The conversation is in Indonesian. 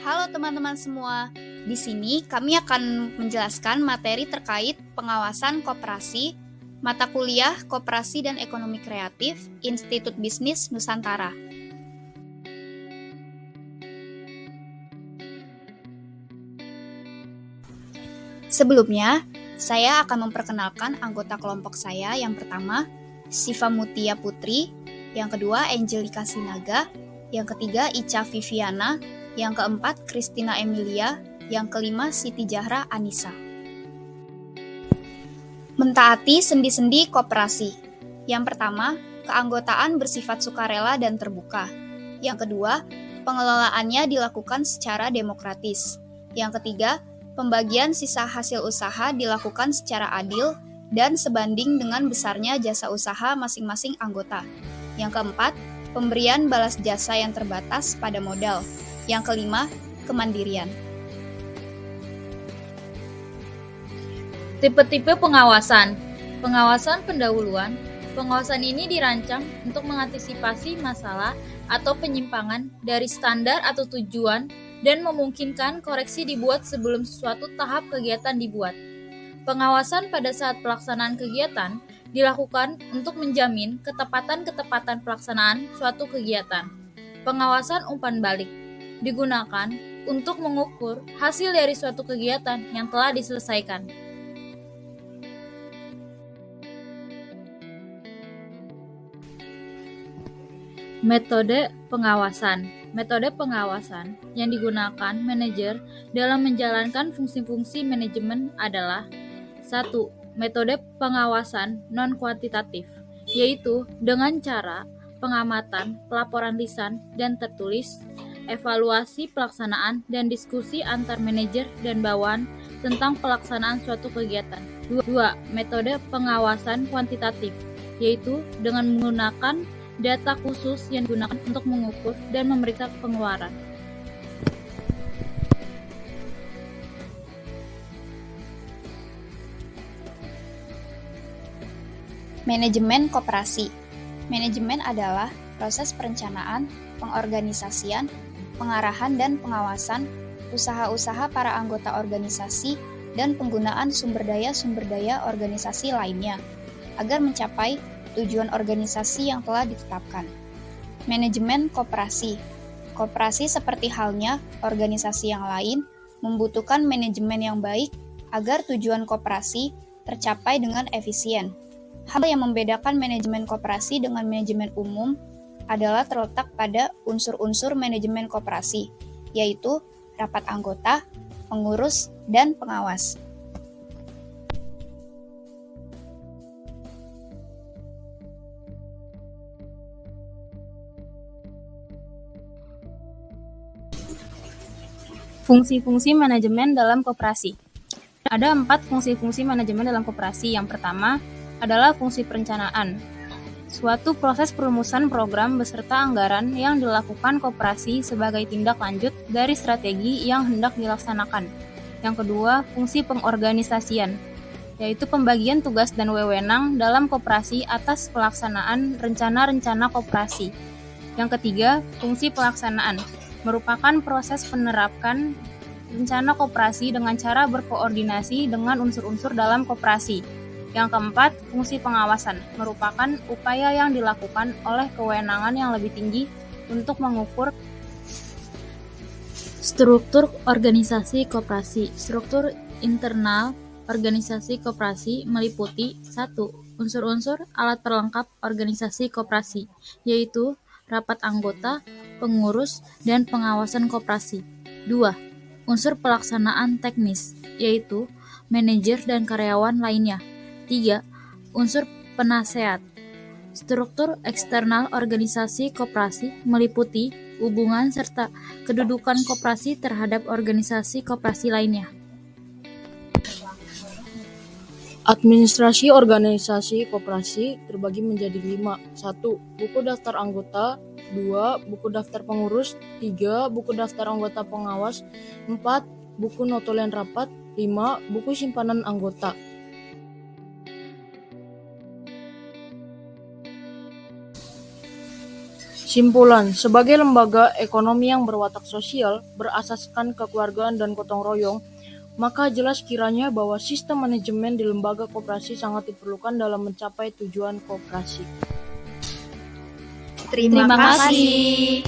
Halo teman-teman semua, di sini kami akan menjelaskan materi terkait pengawasan koperasi, mata kuliah Koperasi dan Ekonomi Kreatif, Institut Bisnis Nusantara. Sebelumnya, saya akan memperkenalkan anggota kelompok saya. Yang pertama, Siva Mutia Putri, yang kedua Angelika Sinaga, yang ketiga Ica Viviana, yang keempat Christina Emilia, yang kelima Siti Zahra Anissa. Mentaati sendi-sendi koperasi. Yang pertama, keanggotaan bersifat sukarela dan terbuka. Yang kedua, pengelolaannya dilakukan secara demokratis. Yang ketiga, pembagian sisa hasil usaha dilakukan secara adil dan sebanding dengan besarnya jasa usaha masing-masing anggota. Yang keempat, pemberian balas jasa yang terbatas pada modal. Yang kelima, kemandirian. Tipe-tipe pengawasan. Pengawasan pendahuluan. Pengawasan ini dirancang untuk mengantisipasi masalah atau penyimpangan dari standar atau tujuan dan memungkinkan koreksi dibuat sebelum suatu tahap kegiatan dibuat. Pengawasan pada saat pelaksanaan kegiatan dilakukan untuk menjamin ketepatan pelaksanaan suatu kegiatan. Pengawasan umpan balik digunakan untuk mengukur hasil dari suatu kegiatan yang telah diselesaikan. Metode pengawasan. Metode pengawasan yang digunakan manajer dalam menjalankan fungsi-fungsi manajemen adalah 1. Metode pengawasan non-kuantitatif, yaitu dengan cara pengamatan, pelaporan lisan dan tertulis, evaluasi pelaksanaan dan diskusi antar manajer dan bawahan tentang pelaksanaan suatu kegiatan. 2. Metode pengawasan kuantitatif, yaitu dengan menggunakan data khusus yang digunakan untuk mengukur dan memeriksa pengeluaran. Manajemen koperasi. Manajemen adalah proses perencanaan, pengorganisasian, pengarahan dan pengawasan usaha-usaha para anggota organisasi dan penggunaan sumber daya organisasi lainnya agar mencapai tujuan organisasi yang telah ditetapkan. Manajemen koperasi. Koperasi seperti halnya organisasi yang lain membutuhkan manajemen yang baik agar tujuan koperasi tercapai dengan efisien. Hal yang membedakan manajemen koperasi dengan manajemen umum adalah terletak pada unsur-unsur manajemen koperasi, yaitu rapat anggota, pengurus, dan pengawas. Fungsi-fungsi manajemen dalam koperasi. Ada 4 fungsi-fungsi manajemen dalam koperasi. Yang pertama adalah fungsi perencanaan. Suatu proses perumusan program beserta anggaran yang dilakukan koperasi sebagai tindak lanjut dari strategi yang hendak dilaksanakan. Yang kedua, fungsi pengorganisasian, yaitu pembagian tugas dan wewenang dalam koperasi atas pelaksanaan rencana-rencana koperasi. Yang ketiga, fungsi pelaksanaan, merupakan proses penerapkan rencana koperasi dengan cara berkoordinasi dengan unsur-unsur dalam koperasi. Yang keempat, fungsi pengawasan, merupakan upaya yang dilakukan oleh kewenangan yang lebih tinggi untuk mengukur struktur organisasi koperasi. Struktur internal organisasi koperasi meliputi 1. Unsur-unsur alat perlengkap organisasi koperasi, yaitu rapat anggota, pengurus, dan pengawasan koperasi. 2. Unsur pelaksanaan teknis, yaitu manajer dan karyawan lainnya. 3. Unsur penasehat. Struktur eksternal organisasi koperasi meliputi hubungan serta kedudukan koperasi terhadap organisasi koperasi lainnya. Administrasi organisasi koperasi terbagi menjadi 5. 1. Buku daftar anggota. 2. Buku daftar pengurus. 3. Buku daftar anggota pengawas. 4. Buku notulen rapat. 5. Buku simpanan anggota. Simpulan, sebagai lembaga ekonomi yang berwatak sosial, berasaskan kekeluargaan dan gotong royong, maka jelas kiranya bahwa sistem manajemen di lembaga koperasi sangat diperlukan dalam mencapai tujuan koperasi. Terima kasih.